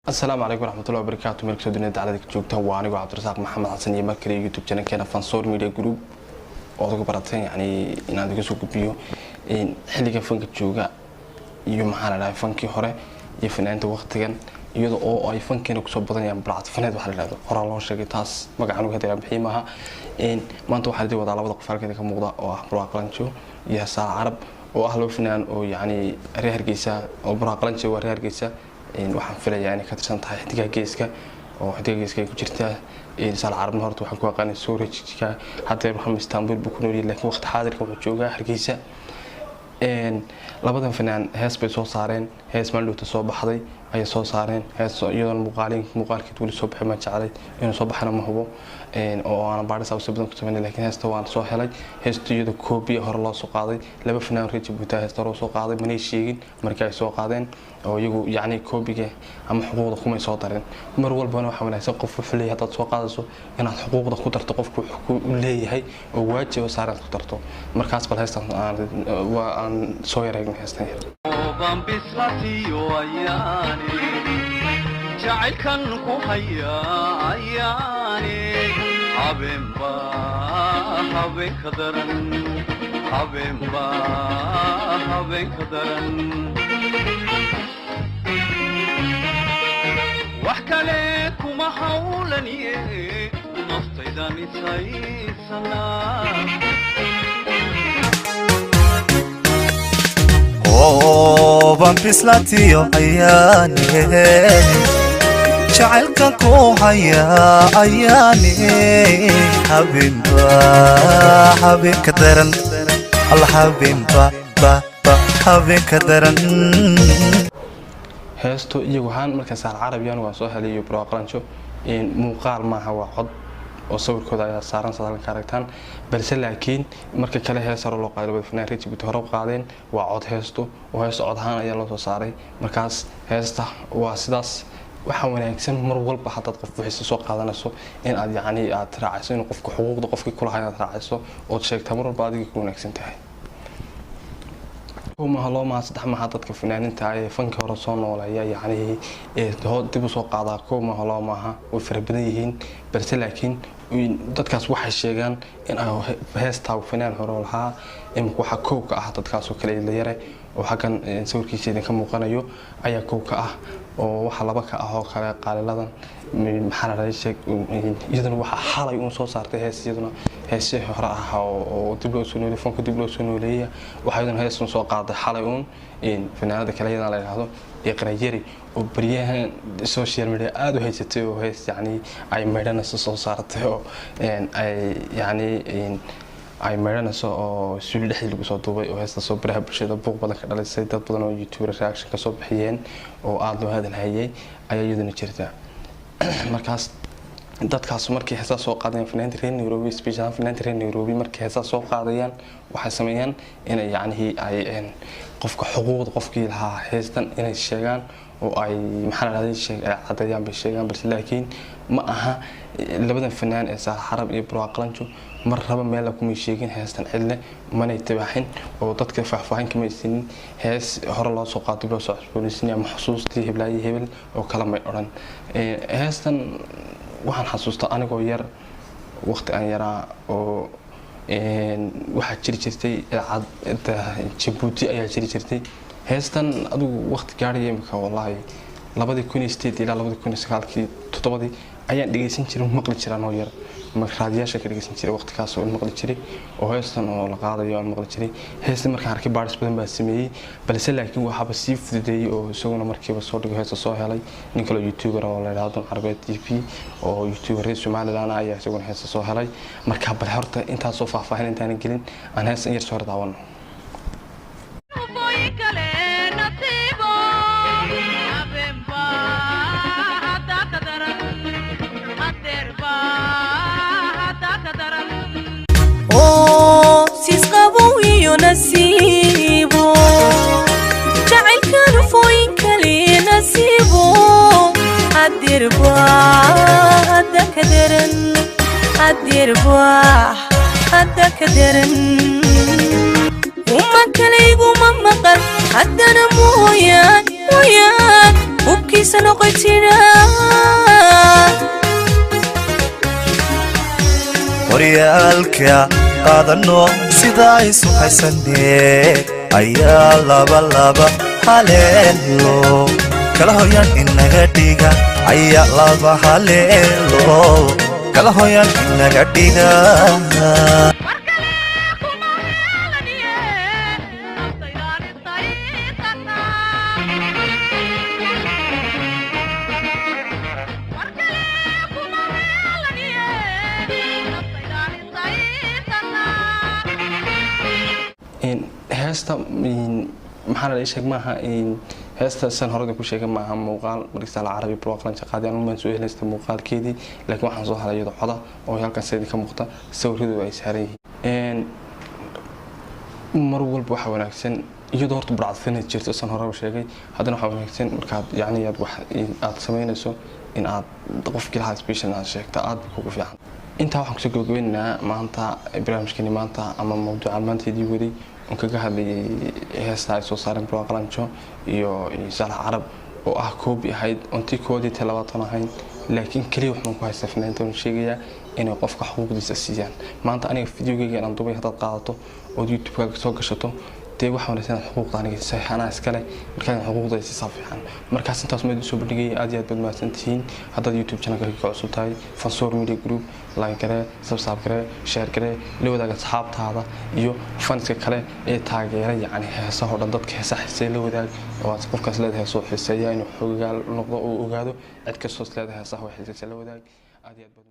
السلام عليكم ورحمة الله وبركاته. ملك سودانية على جوجته وأنا عبد الرزاق محمد حسن يمكن يوتيوب channel كنا فانسور ميديا جروب وأذكر براتين يعني إن عندك سوق بيو إن حلقة فنك جوجا يوم حنا لا فنكي هراء يفنان أنت وقت كان يود أو أي فنك كانوا كسب بدن يعني برات فناد وحلا هذا هراء الله شيء تاس ما قعنوا كده بحيمها إن ما أنتوا حد يود على وضع فرق كده كموضوع أو براقلنشو يهسا عرب وأهله فنان أو يعني ريهر جيسا أو براقلنشو وريهر جيسا إن واحد فيلا يعني كترسان تحت حديقة جيسكا أو حديقة جيسكا كجرتها إن سال عرب نهارت وحنا كواقعين سوري كا حتى يروح من اسطنبول بكونوا لكن وقت حاضر كم جوجا حرقيسة إن لابد فنان هاس بيسو صارين هاس مالو تصوب حضي أي صو صارين هاس يدون مقال كتقول الصبح ما تعالي إنه صبح أنا ما هو إن أو أنا بعد ساوي سبدون كتمنى لكن هاس توان صو حلاج هاس تيجي كوبي هر الله سوق قاضي لما فنان ريتش بتاع هاس ترى سوق قاضي من يشيل مركز سوق قاضين أو يجو يعني كوبي أما حقوق ما يصادرين مرول بنا وحنا يسقف في اللي هذا سوق قاضي أنا حقوق ده خطر تقف حقوق اللي هي وواجه وصار خطرته مركز بالهاس وأن صوير هيك هاستنير وبان بسلاتي وياني جعل كنكو هيا عياني حبيب كدرن حبيب كدرن وحكى لكم حولني نفطي داني سيسنا وبان بسلاتي وياني جعلك كو هيا عياني حبيب كدرن الله حبيب حبيب كدرن هاستو يجوهان مركز العربيان وصوها لي براقلنشو إن مقال ما هو عض وصور كذا صارن صار كاركتان بس لكن مركز كله هاس صار لقاء بالفنان ريتش بتهرب قاعدين وعض هاستو وهاس عضهان يلا صاري مركز هاسته واسداس waxaa wanaagsan mar walba hadad qof wixii soo qaadanayso in aad yaani aad raacayso in qofku xuquuqda qofkii kula hayad raacayso oo sheegta mar walba adiga ku wanaagsan tahay kuma halo ma saddex ma hadadka fanaaninta ay fanka hore soo noolaya yaani dib u soo qaadaa kuma halo maaha way farabadan yihiin balse laakiin dadkaas waxay sheegaan in ay heestaa fanaan hore lahaa in waxa koob ka ah dadkaas oo kale la yaray oo xagan sawirkiisa idin ka muuqanayo ayaa koob ka ah oo waxa laba ka ah oo kale qaaliladan maxaa la sheeg iyaduna waxa xalay uu soo saartay heesiyaduna heesii hore ah oo dib loo soo noolay fanku dib loo soo nooleeya waxa iyaduna heesun soo qaaday xalay in fanaanada kale iyadana la yiraahdo iqraayiri oo bariyahan social media aad u haysatay oo hees yaani ay meedana soo saartay oo ay yaani ay meeranayso oo suuli dhexdii lagu soo duubay oo heesta soo baraha bulshada buuq badan ka dhalisay dad badan oo YouTuber reaction ka soo bixiyeen oo aad loo hadalhayay ayaa iyaduna jirta markaas dadkaas markii heesa soo qaadeen fanaanada reer Nairobi special fanaanada reer Nairobi markii heesa soo qaadayaan waxay sameeyaan in ay yaani ay qofka xuquuqda qofkii lahaa heestan inay sheegaan oo ay maxaa la yiraahdaa cadayaan bay sheegaan balse laakiin ma aha labadan fanaan ee saar xarab iyo buraaqlanjo mar raba meel ku sheegin heestan cidle manay tabaxin oo dadka faahfaahin kama siin hees hore loo soo qaaday loo soo cusboonaysiin ama xusuustii heblaayay hebel oo kala may oran heestan waxaan xasuustaa anigoo yar waqti aan yaraa oo waxa jiri jirtay Djibouti ayaa jiri jirtay heestan adigu waqti gaariyay imka wallahi 2008 ilaa 2009 ayaan dhageysan jiray maqli jiraan oo yar raadiyaasha ka dhageysan jiray waqtigaas oo maqli jiray oo heestan oo la qaadayo aan maqli jiray heestan markaan arkay baaris badan baa sameeyay balse laakiin waxaba sii fududeeyay oo isaguna markiiba soo dhigay heesta soo helay nin kale YouTuber oo la yiraahdo Arbeed TV oo YouTuber Soomaaliland ayaa isaguna heesta soo helay marka bal horta intaas soo faahfaahin intaan gelin aan heestan yar soo daawan نسيبو جعل كنفوين كلي نسيبو الدربا هداك درن الدربا هداك درن وما كليبو ما مقر حدنا مويان hubkiisa noqotira horyaalka qaadano sidaa isu haysanee ayaa laba haleelo kala hoyan inaga dhiga ayaa laba haleelo kala hoyan inaga dhiga heesta maxaa la sheeg maaha heesta san horada ku sheegay maaha muuqaal markasta la carabi program shaqaadii aan man soo helaysta muuqaalkeedii laakiin waxaan soo halay coda oo halkan sidii ka muuqata sawiradu ay saaran yihiin mar walba waxa wanaagsan iyadoo horta burcadfina jirto san horaba sheegay haddana waxa wanaagsan markaad yacni aad sameynayso in aad qofkii lahaa special aad sheegto aad kugu fiican intaa waxaan kusoo gabagabaynaynaa maanta barnaamijkeeni maanta ama mawduuca maanteedii waday on kaga hadlayay heesta ay soo saareen Bro Qalanjo iyo Saalax Carab oo ah koobi ahayd ontii koodii 20 ahayn laakiin kaliya waxaan ku haystaa fanaantan sheegaya inay qofka xuquuqdiisa siiyaan maanta aniga fiidiyogayga aan duubay hadaad qaadato oo YouTube-ka soo gashato dee waxa wanaagsan xuquuqda aniga saxana iskale markaan xuquuqda si safiican markaas intaas ma soo bandhigay aad iyo aad baad mahadsantihiin haddaad YouTube channel-ka ka cusub tahay Fansor Media Group like gare subscribe gare share gare la wadaaga asxaabtaada iyo fanska kale ee taageera yacni heesaha oo dhan dadka heesaha xiiseeya la wadaag oo qofkaas leedahay soo xiiseeya inuu xogaal noqdo oo ogaado cid kastoo leedahay heesaha wax xiiseeya la wadaag aad iyo aad